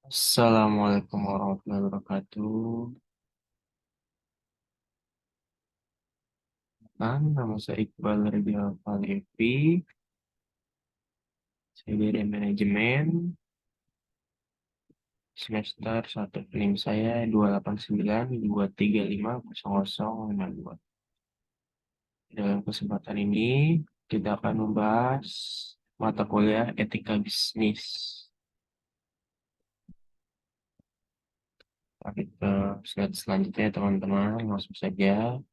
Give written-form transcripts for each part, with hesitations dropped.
Assalamualaikum warahmatullahi wabarakatuh. Nama saya Iqbal Ridwan Falevi. Saya dari manajemen semester 1 NIM saya 28923500052. Dalam kesempatan ini kita akan membahas mata kuliah etika bisnis. Mari ke slide selanjutnya teman-teman, langsung saja.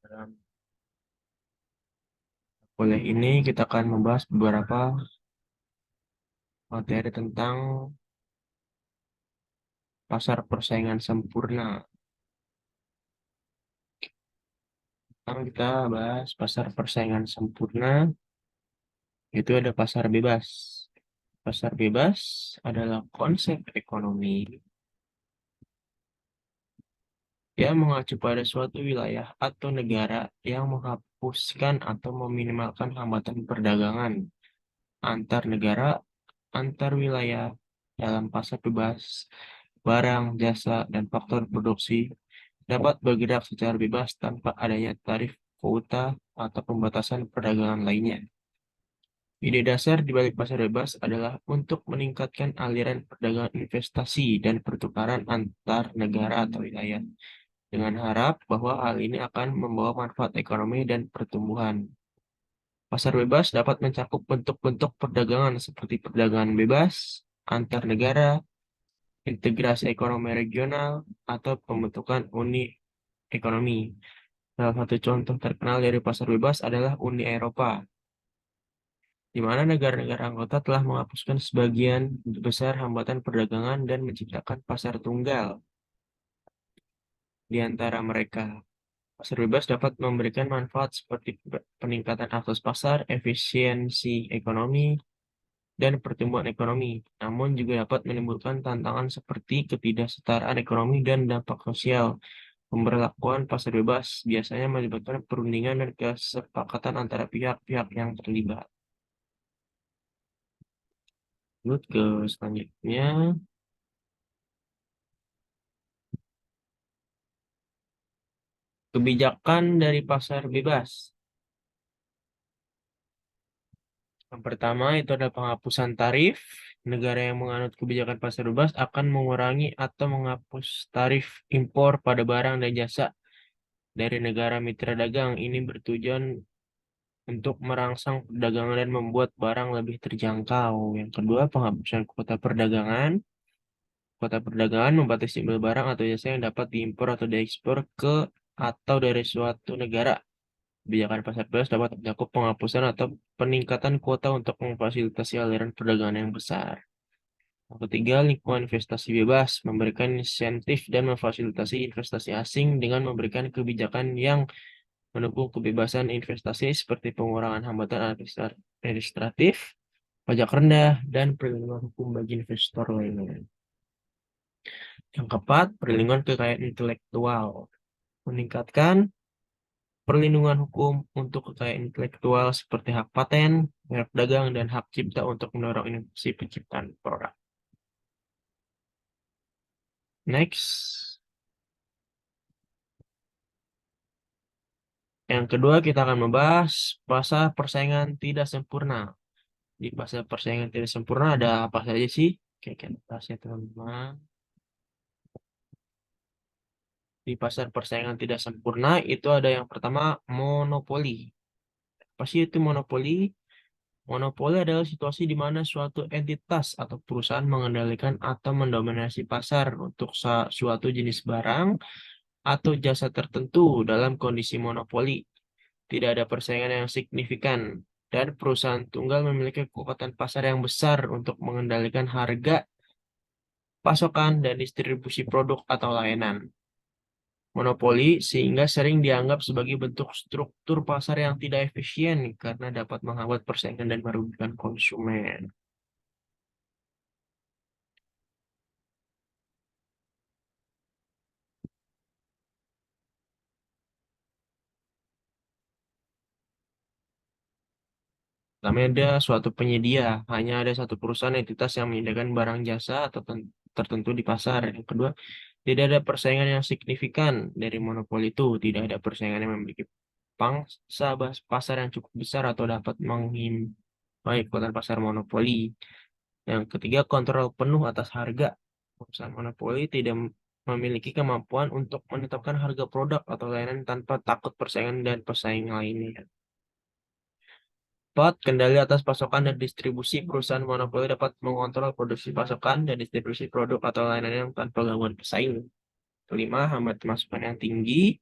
Dalam kuliah ini kita akan membahas beberapa materi tentang pasar persaingan sempurna. Sekarang kita bahas pasar persaingan sempurna, itu ada pasar bebas. Pasar bebas adalah konsep ekonomi yang mengacu pada suatu wilayah atau negara yang menghapuskan atau meminimalkan hambatan perdagangan antar negara, antar wilayah dalam pasar bebas. Barang, jasa, dan faktor produksi dapat bergerak secara bebas tanpa adanya tarif, kuota, atau pembatasan perdagangan lainnya. Ide dasar di balik pasar bebas adalah untuk meningkatkan aliran perdagangan investasi dan pertukaran antar negara atau wilayah, dengan harap bahwa hal ini akan membawa manfaat ekonomi dan pertumbuhan. Pasar bebas dapat mencakup bentuk-bentuk perdagangan seperti perdagangan bebas, antar negara, integrasi ekonomi regional, atau pembentukan uni ekonomi. Salah satu contoh terkenal dari pasar bebas adalah Uni Eropa, di mana negara-negara anggota telah menghapuskan sebagian besar hambatan perdagangan dan menciptakan pasar tunggal di antara mereka. Pasar bebas dapat memberikan manfaat seperti peningkatan akses pasar, efisiensi ekonomi, dan pertumbuhan ekonomi, namun juga dapat menimbulkan tantangan seperti ketidaksetaraan ekonomi dan dampak sosial. Pemberlakuan pasar bebas biasanya melibatkan perundingan dan kesepakatan antara pihak-pihak yang terlibat. Lanjut ke selanjutnya. Kebijakan dari pasar bebas. Yang pertama itu adalah penghapusan tarif. Negara yang menganut kebijakan pasar bebas akan mengurangi atau menghapus tarif impor pada barang dan jasa dari negara mitra dagang. Ini bertujuan untuk merangsang perdagangan dan membuat barang lebih terjangkau. Yang kedua, penghapusan kuota perdagangan. Kuota perdagangan membatasi jumlah barang atau jasa yang dapat diimpor atau diekspor ke atau dari suatu negara. Kebijakan pasar bebas dapat mencakup penghapusan atau peningkatan kuota untuk memfasilitasi aliran perdagangan yang besar. Yang ketiga, lingkungan investasi bebas memberikan insentif dan memfasilitasi investasi asing dengan memberikan kebijakan yang mendukung kebebasan investasi seperti pengurangan hambatan administratif, pajak rendah, dan perlindungan hukum bagi investor lainnya. Yang keempat, perlindungan kekayaan intelektual. Meningkatkan perlindungan hukum untuk kekayaan intelektual seperti hak paten, merek dagang, dan hak cipta untuk mendorong inovasi penciptaan produk. Next. Yang kedua, kita akan membahas pasar persaingan tidak sempurna. Di pasar persaingan tidak sempurna ada apa saja sih? Oke, kita bahas ya teman-teman. Di pasar persaingan tidak sempurna itu ada yang pertama monopoli. Apa sih itu monopoli? Monopoli adalah situasi di mana suatu entitas atau perusahaan mengendalikan atau mendominasi pasar untuk suatu jenis barang atau jasa tertentu. Dalam kondisi monopoli, tidak ada persaingan yang signifikan, dan perusahaan tunggal memiliki kekuatan pasar yang besar untuk mengendalikan harga, pasokan, dan distribusi produk atau layanan. Monopoli sehingga sering dianggap sebagai bentuk struktur pasar yang tidak efisien karena dapat menghambat persaingan dan merugikan konsumen. Pertama, ada suatu penyedia, hanya ada satu perusahaan entitas yang menyediakan barang jasa atau tertentu di pasar. Yang kedua, tidak ada persaingan yang signifikan dari monopoli itu, tidak ada persaingan yang memiliki pangsa pasar yang cukup besar atau dapat mengimbau ikutan pasar monopoli. Yang ketiga, kontrol penuh atas harga. Perusahaan monopoli tidak memiliki kemampuan untuk menetapkan harga produk atau layanan tanpa takut persaingan dan pesaing lainnya. 4. Kendali atas pasokan dan distribusi. Perusahaan monopoli dapat mengontrol produksi pasokan dan distribusi produk atau layanan yang tanpa gangguan pesaing. Kelima, hambatan masukan yang tinggi.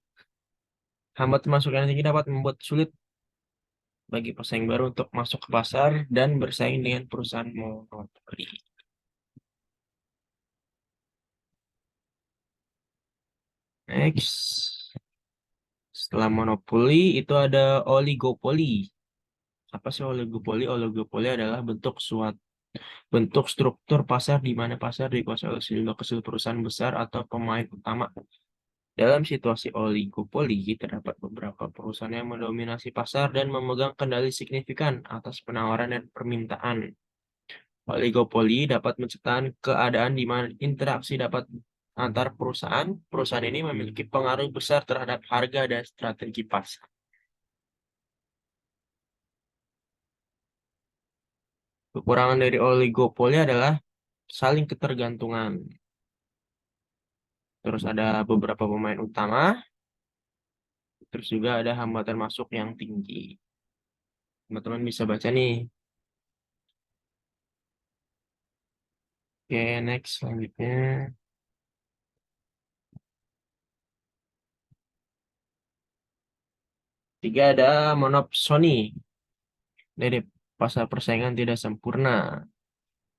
Hambatan masukan yang tinggi dapat membuat sulit bagi pesaing baru untuk masuk ke pasar dan bersaing dengan perusahaan monopoli. Next. Setelah monopoli itu ada oligopoli. Apa sih oligopoli? Oligopoli adalah bentuk struktur pasar di mana pasar dikuasai oleh sejumlah perusahaan besar atau pemain utama. Dalam situasi oligopoli, terdapat beberapa perusahaan yang mendominasi pasar dan memegang kendali signifikan atas penawaran dan permintaan. Oligopoli dapat menciptakan keadaan di mana interaksi dapat antar perusahaan. Perusahaan ini memiliki pengaruh besar terhadap harga dan strategi pasar. Kekurangan dari oligopoli adalah saling ketergantungan. Terus ada beberapa pemain utama, terus juga ada hambatan masuk yang tinggi. Teman-teman bisa baca nih. Oke, next selanjutnya. Tiga ada monopsoni. Dari pasar persaingan tidak sempurna.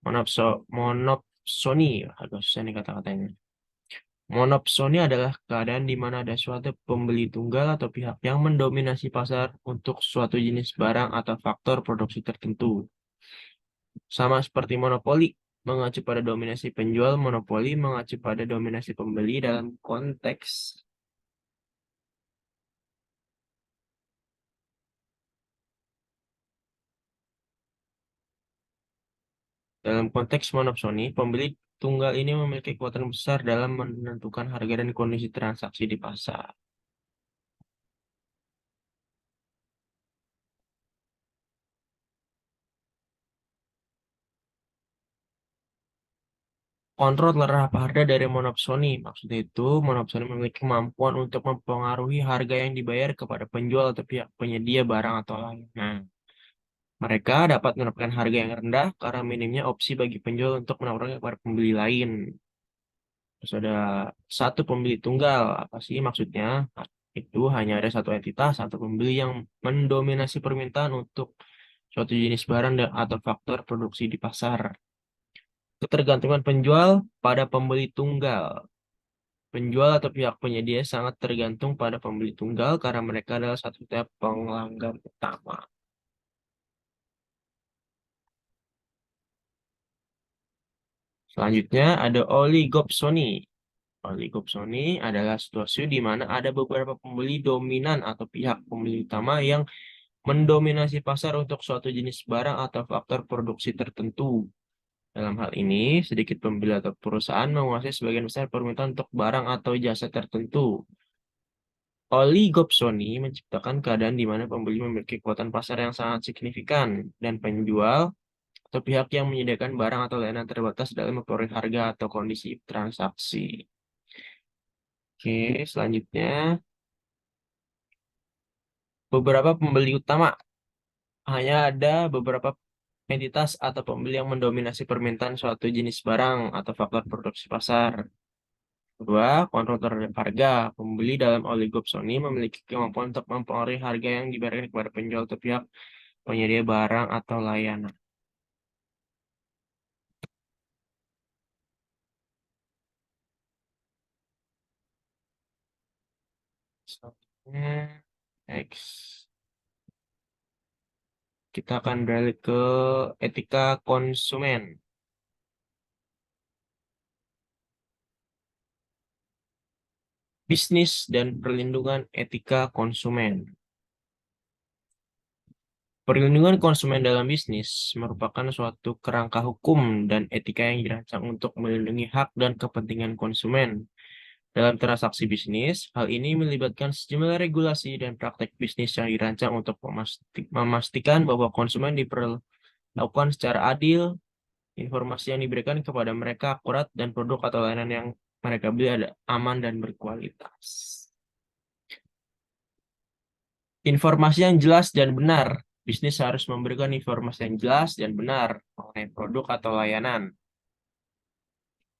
Monopsoni, agak susah nih kata-katanya. Monopsoni adalah keadaan di mana ada suatu pembeli tunggal atau pihak yang mendominasi pasar untuk suatu jenis barang atau faktor produksi tertentu. Sama seperti monopoli, mengacu pada dominasi penjual, monopoli mengacu pada dominasi pembeli dalam konteks monopsoni, pembeli tunggal ini memiliki kekuatan besar dalam menentukan harga dan kondisi transaksi di pasar. Kontrol terhadap harga dari monopsoni. Maksudnya itu, monopsoni memiliki kemampuan untuk mempengaruhi harga yang dibayar kepada penjual atau pihak penyedia barang atau layanan. Mereka dapat menetapkan harga yang rendah karena minimnya opsi bagi penjual untuk menawarkan kepada pembeli lain. Terus ada satu pembeli tunggal. Apa sih maksudnya? Itu hanya ada satu entitas atau pembeli yang mendominasi permintaan untuk suatu jenis barang atau faktor produksi di pasar. Ketergantungan penjual pada pembeli tunggal. Penjual atau pihak penyedia sangat tergantung pada pembeli tunggal karena mereka adalah satu-satunya pelanggan utama. Selanjutnya ada oligopsoni. Oligopsoni adalah situasi di mana ada beberapa pembeli dominan atau pihak pembeli utama yang mendominasi pasar untuk suatu jenis barang atau faktor produksi tertentu. Dalam hal ini, sedikit pembeli atau perusahaan menguasai sebagian besar permintaan untuk barang atau jasa tertentu. Oligopsoni menciptakan keadaan di mana pembeli memiliki kekuatan pasar yang sangat signifikan dan penjual atau pihak yang menyediakan barang atau layanan terbatas dalam mempengaruhi harga atau kondisi transaksi. Oke, selanjutnya beberapa pembeli utama. Hanya ada beberapa entitas atau pembeli yang mendominasi permintaan suatu jenis barang atau faktor produksi pasar. Kedua, kontrol terhadap harga. Pembeli dalam oligopsoni memiliki kemampuan untuk mempengaruhi harga yang diberikan kepada penjual atau pihak penyedia barang atau layanan. Selanjutnya, next. Kita akan beralih ke etika konsumen. Bisnis dan perlindungan etika konsumen. Perlindungan konsumen dalam bisnis merupakan suatu kerangka hukum dan etika yang dirancang untuk melindungi hak dan kepentingan konsumen. Dalam transaksi bisnis, hal ini melibatkan sejumlah regulasi dan praktek bisnis yang dirancang untuk memastikan bahwa konsumen diperlakukan secara adil, informasi yang diberikan kepada mereka akurat, dan produk atau layanan yang mereka beli ada aman dan berkualitas. Informasi yang jelas dan benar. Bisnis harus memberikan informasi yang jelas dan benar mengenai produk atau layanan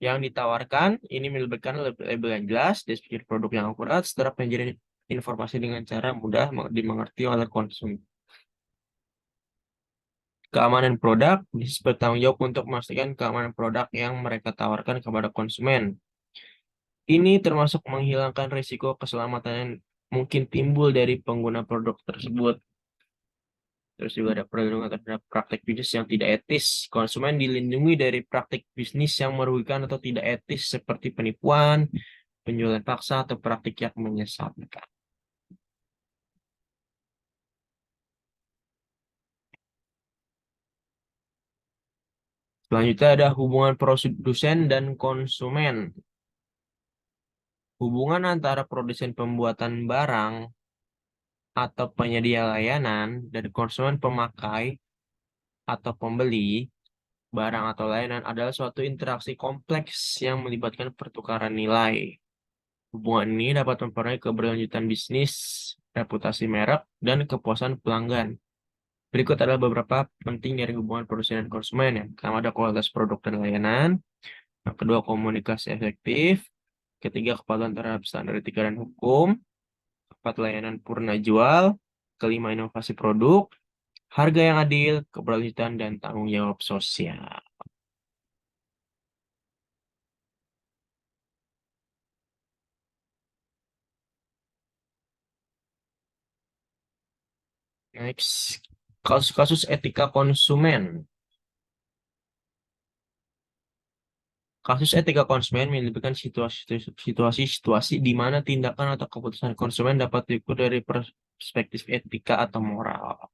yang ditawarkan. Ini melibatkan label yang jelas, deskripsi produk yang akurat, serta penyajian informasi dengan cara mudah dimengerti oleh konsumen. Keamanan produk, bisnis bertanggung jawab untuk memastikan keamanan produk yang mereka tawarkan kepada konsumen. Ini termasuk menghilangkan risiko keselamatan yang mungkin timbul dari pengguna produk tersebut. Terus juga ada perlindungan terhadap praktik bisnis yang tidak etis. Konsumen dilindungi dari praktik bisnis yang merugikan atau tidak etis seperti penipuan, penjualan paksa, atau praktik yang menyesatkan. Selanjutnya ada hubungan produsen dan konsumen. Hubungan antara produsen pembuatan barang atau penyedia layanan dan konsumen pemakai atau pembeli barang atau layanan adalah suatu interaksi kompleks yang melibatkan pertukaran nilai. Hubungan ini dapat mempengaruhi keberlanjutan bisnis, reputasi merek, dan kepuasan pelanggan. Berikut adalah beberapa penting dari hubungan produsen dan konsumen. Yang pertama ada kualitas produk dan layanan. Yang kedua komunikasi efektif. Ketiga kepatuhan terhadap standar etika dan hukum. Keempat layanan purna jual. Kelima inovasi produk. Harga yang adil, keberlanjutan, dan tanggung jawab sosial. Next, kasus-kasus etika konsumen. Kasus etika konsumen melibatkan situasi di mana tindakan atau keputusan konsumen dapat diukur dari perspektif etika atau moral.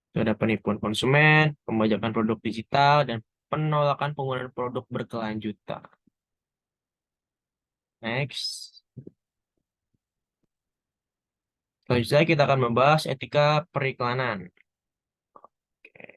Itu ada penipuan konsumen, pembajakan produk digital, dan penolakan penggunaan produk berkelanjutan. Next. Selanjutnya kita akan membahas etika periklanan. Oke.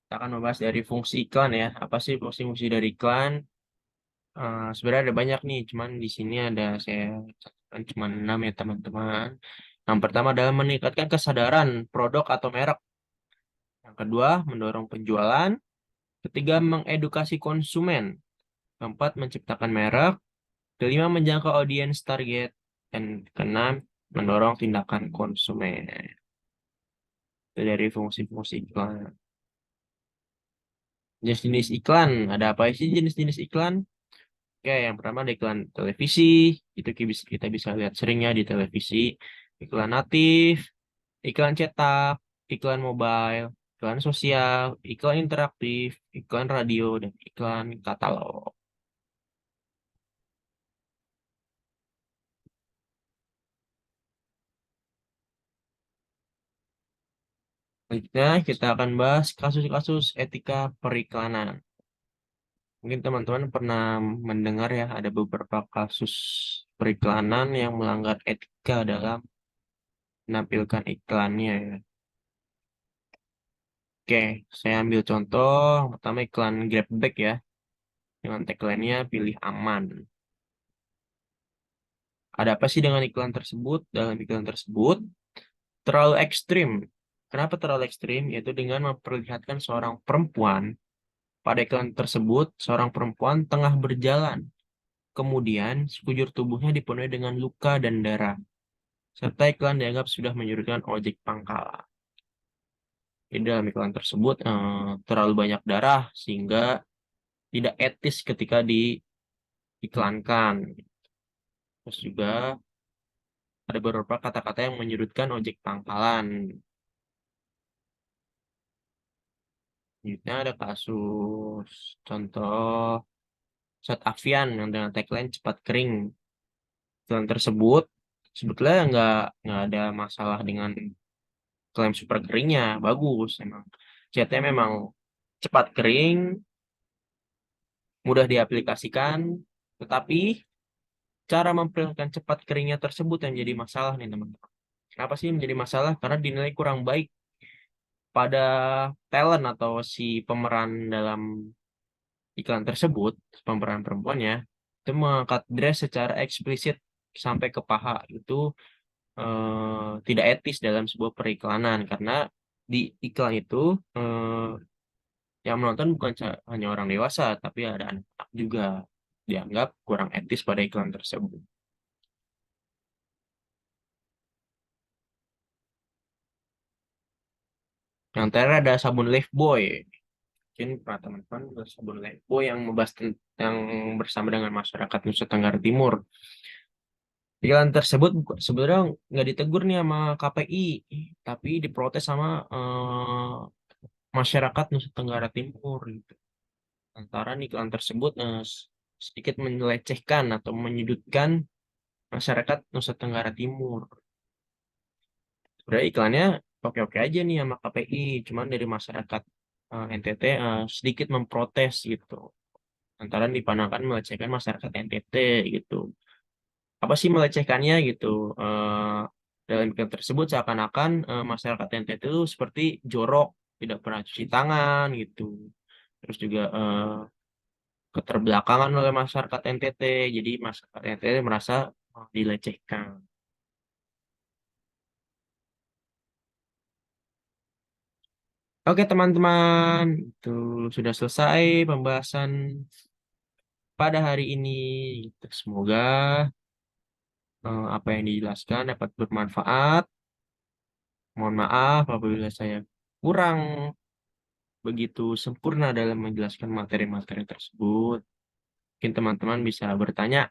Kita akan membahas dari fungsi iklan ya. Apa sih fungsi-fungsi dari iklan? Sebenarnya ada banyak nih, cuman di sini ada saya catatkan cuma 6 ya teman-teman. Yang pertama adalah meningkatkan kesadaran produk atau merek. Yang kedua, mendorong penjualan. Ketiga, mengedukasi konsumen. Keempat, menciptakan merek. Kelima, menjangkau audiens target. Dan keenam, mendorong tindakan konsumen. Itu dari fungsi-fungsi iklan. Jenis-jenis iklan. Ada apa sih jenis-jenis iklan? Oke, yang pertama ada iklan televisi. Itu kita bisa lihat seringnya di televisi. Iklan natif, iklan cetak, iklan mobile, iklan sosial, iklan interaktif, iklan radio, dan iklan katalog. Selanjutnya kita akan bahas kasus-kasus etika periklanan. Mungkin teman-teman pernah mendengar ya ada beberapa kasus periklanan yang melanggar etika dalam menampilkan iklannya ya. Oke, saya ambil contoh pertama iklan Grabback ya dengan tagline-nya pilih aman. Ada apa sih dengan iklan tersebut? Dalam iklan tersebut terlalu ekstrim. Kenapa terlalu ekstrim? Yaitu dengan memperlihatkan seorang perempuan. Pada iklan tersebut, seorang perempuan tengah berjalan. Kemudian, sekujur tubuhnya dipenuhi dengan luka dan darah. Serta iklan dianggap sudah menyurutkan ojek pangkalan. Di dalam iklan tersebut terlalu banyak darah sehingga tidak etis ketika diiklankan. Terus juga ada beberapa kata-kata yang menyudutkan ojek pangkalan. Selanjutnya ada kasus contoh Saat Avian yang dengan tagline cepat kering. Iklan tersebut sebetulnya nggak ada masalah dengan klaim super keringnya, bagus emang. Chatnya memang cepat kering, mudah diaplikasikan, tetapi cara memperlihatkan cepat keringnya tersebut yang jadi masalah nih teman-teman. Kenapa sih menjadi masalah? Karena dinilai kurang baik pada talent atau si pemeran dalam iklan tersebut, pemeran perempuannya, itu mengangkat dress secara eksplisit sampai ke paha. Itu tidak etis dalam sebuah periklanan karena di iklan itu eh, yang menonton bukan hanya orang dewasa tapi ada anak-anak juga dianggap kurang etis pada iklan tersebut. Yang terakhir ada sabun Lifebuoy. Mungkin pernah teman-teman ada sabun Lifebuoy yang membahas yang bersama dengan masyarakat Nusa Tenggara Timur. Iklan tersebut sebenarnya nggak ditegur nih sama KPI, tapi diprotes sama masyarakat Nusa Tenggara Timur gitu. Lantaran iklan tersebut sedikit melecehkan atau menyudutkan masyarakat Nusa Tenggara Timur. Sebenarnya iklannya oke-oke aja nih sama KPI, cuman dari masyarakat NTT sedikit memprotes gitu. Lantaran dipandangkan melecehkan masyarakat NTT gitu. Apa sih melecehkannya gitu? Eh, Dalam iklan tersebut seakan-akan masyarakat NTT itu seperti jorok, tidak pernah cuci tangan gitu. Terus juga keterbelakangan oleh masyarakat NTT. Jadi masyarakat NTT merasa dilecehkan. Oke teman-teman, itu sudah selesai pembahasan pada hari ini. Semoga apa yang dijelaskan dapat bermanfaat. Mohon maaf apabila saya kurang begitu sempurna dalam menjelaskan materi-materi tersebut. Mungkin teman-teman bisa bertanya,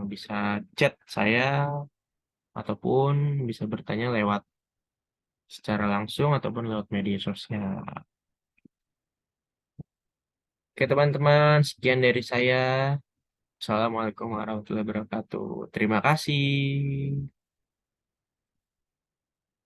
bisa chat saya ataupun bisa bertanya lewat secara langsung ataupun lewat media sosial. Oke teman-teman, sekian dari saya. Assalamualaikum warahmatullahi wabarakatuh. Terima kasih.